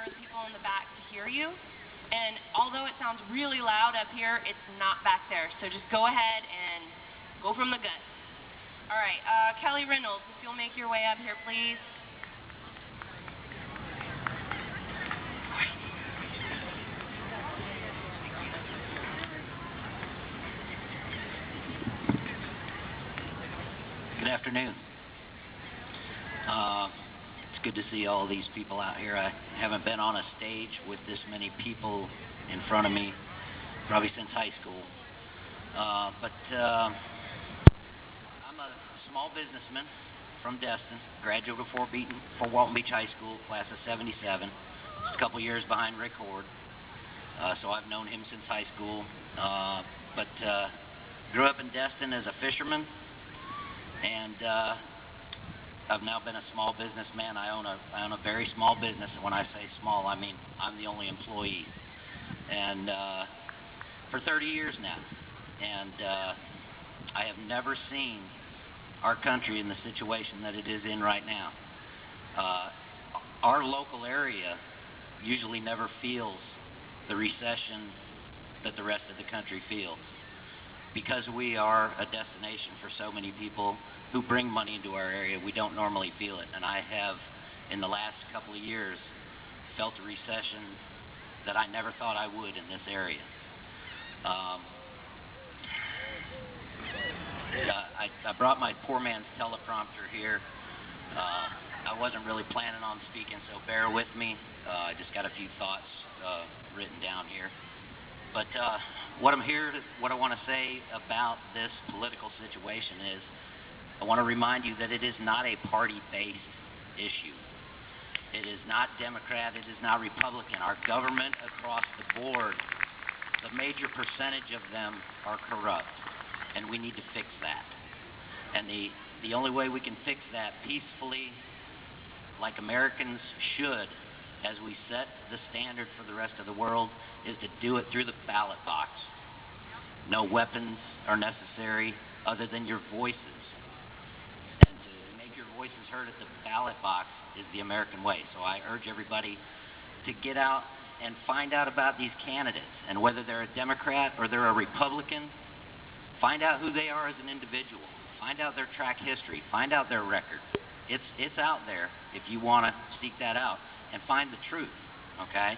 for the people in the back to hear you. And although it sounds really loud up here, it's not back there. So just go ahead and go from the gut. All right, Kelly Reynolds, if you'll make your way up here, please. Good afternoon. It's good to see all these people out here. I haven't been on a stage with this many people in front of me probably since high school. But I'm a small businessman from Destin, graduate of Fort Walton Beach High School, class of '77. Just a couple years behind Rick Horde. So I've known him since high school. But grew up in Destin as a fisherman. And I've now been a small businessman. I own a very small business, and when I say small, I mean I'm the only employee. And for 30 years now, and I have never seen our country in the situation that it is in right now. Our local area usually never feels the recession that the rest of the country feels, because we are a destination for so many people who bring money into our area. We don't normally feel it, and I have, in the last couple of years, felt a recession that I never thought I would in this area. I brought my poor man's teleprompter here. I wasn't really planning on speaking, so bear with me. I just got a few thoughts written down here. But what I want to say about this political situation is, I want to remind you that it is not a party-based issue. It is not Democrat, it is not Republican. Our government across the board, the major percentage of them are corrupt, and we need to fix that. And the only way we can fix that peacefully, like Americans should, as we set the standard for the rest of the world, is to do it through the ballot box. No weapons are necessary other than your voices. And to make your voices heard at the ballot box is the American way. So I urge everybody to get out and find out about these candidates, and whether they're a Democrat or they're a Republican, find out who they are as an individual. Find out their track history. Find out their record. It's out there if you want to seek that out and find the truth, okay,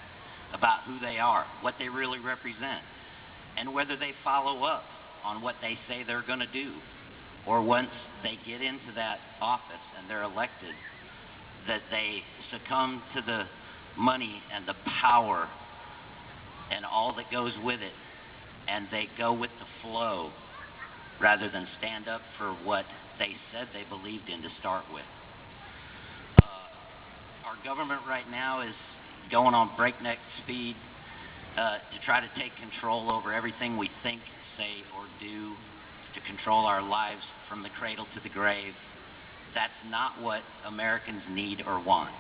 about who they are, what they really represent, and whether they follow up on what they say they're going to do, or once they get into that office and they're elected, that they succumb to the money and the power and all that goes with it, and they go with the flow rather than stand up for what they said they believed in to start with. Our government right now is going on breakneck speed to try to take control over everything we think, say, or do, to control our lives from the cradle to the grave. That's not what Americans need or want.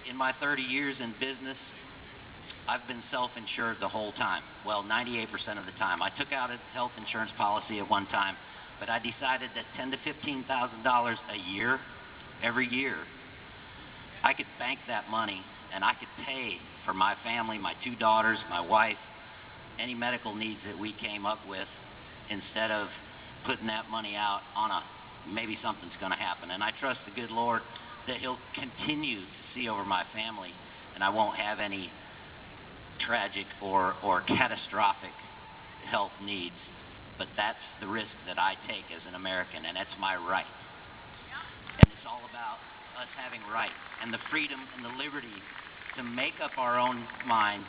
In my 30 years in business, I've been self-insured the whole time. Well, 98% of the time. I took out a health insurance policy at one time, but I decided that $10,000 to $15,000 a year, every year, I could bank that money and I could pay for my family, my 2 daughters, my wife, any medical needs that we came up with, instead of putting that money out on maybe something's going to happen. And I trust the good Lord that He'll continue to see over my family, and I won't have any tragic or catastrophic health needs. But that's the risk that I take as an American, and that's my right. And it's all about us having rights and the freedom and the liberty to make up our own minds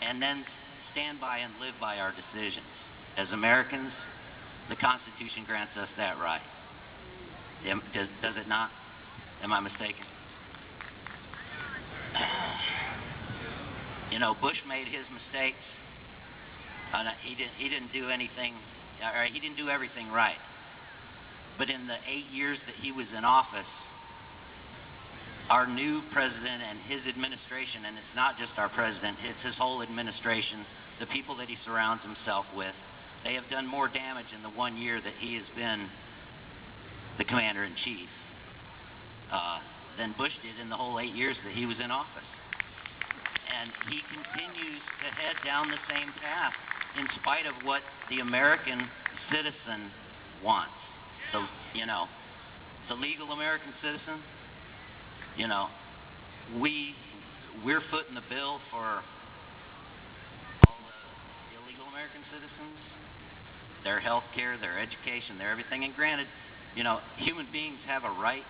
and then stand by and live by our decisions. As Americans, the Constitution grants us that right. Does it not? Am I mistaken? You know, Bush made his mistakes. He didn't do anything, or he didn't do everything right. But in the 8 years that he was in office, our new president and his administration, and it's not just our president, it's his whole administration, the people that he surrounds himself with, they have done more damage in the 1 year that he has been the commander-in-chief than Bush did in the whole 8 years that he was in office. And he continues to head down the same path in spite of what the American citizen wants. The, you know, the legal American citizen, you know, we're footing the bill for all the illegal American citizens, their health care, their education, their everything. And granted, you know, human beings have a right,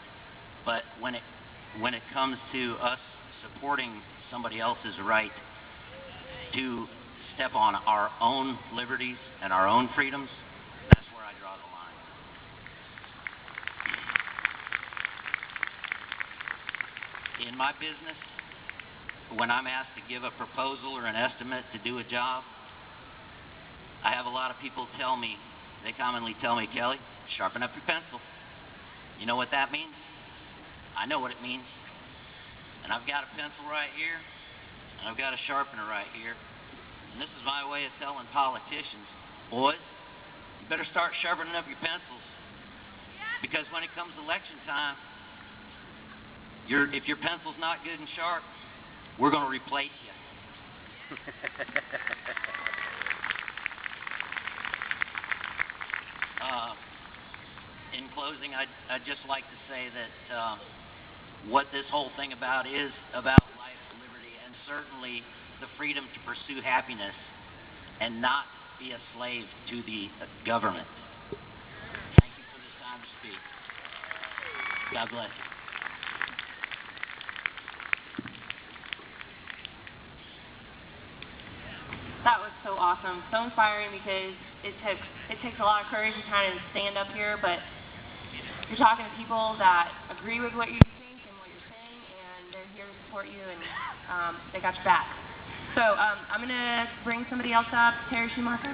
but when it comes to us supporting somebody else's right to step on our own liberties and our own freedoms, that's where I draw the line. In my business, when I'm asked to give a proposal or an estimate to do a job, I have a lot of people tell me, they commonly tell me, Kelly, sharpen up your pencil. You know what that means? I know what it means. And I've got a pencil right here, and I've got a sharpener right here. And this is my way of telling politicians, boys, you better start sharpening up your pencils. Because when it comes election time, if your pencil's not good and sharp, we're going to replace you. In closing, I'd just like to say that what this whole thing is about life, liberty, and certainly the freedom to pursue happiness and not be a slave to the government. Thank you for this time to speak. God bless you. That was so awesome, so inspiring, because it takes a lot of courage to kind of stand up here, but you're talking to people that agree with what you think and what you're saying, and they're here to support you, and they got your back. So I'm going to bring somebody else up. Terry Schumacher.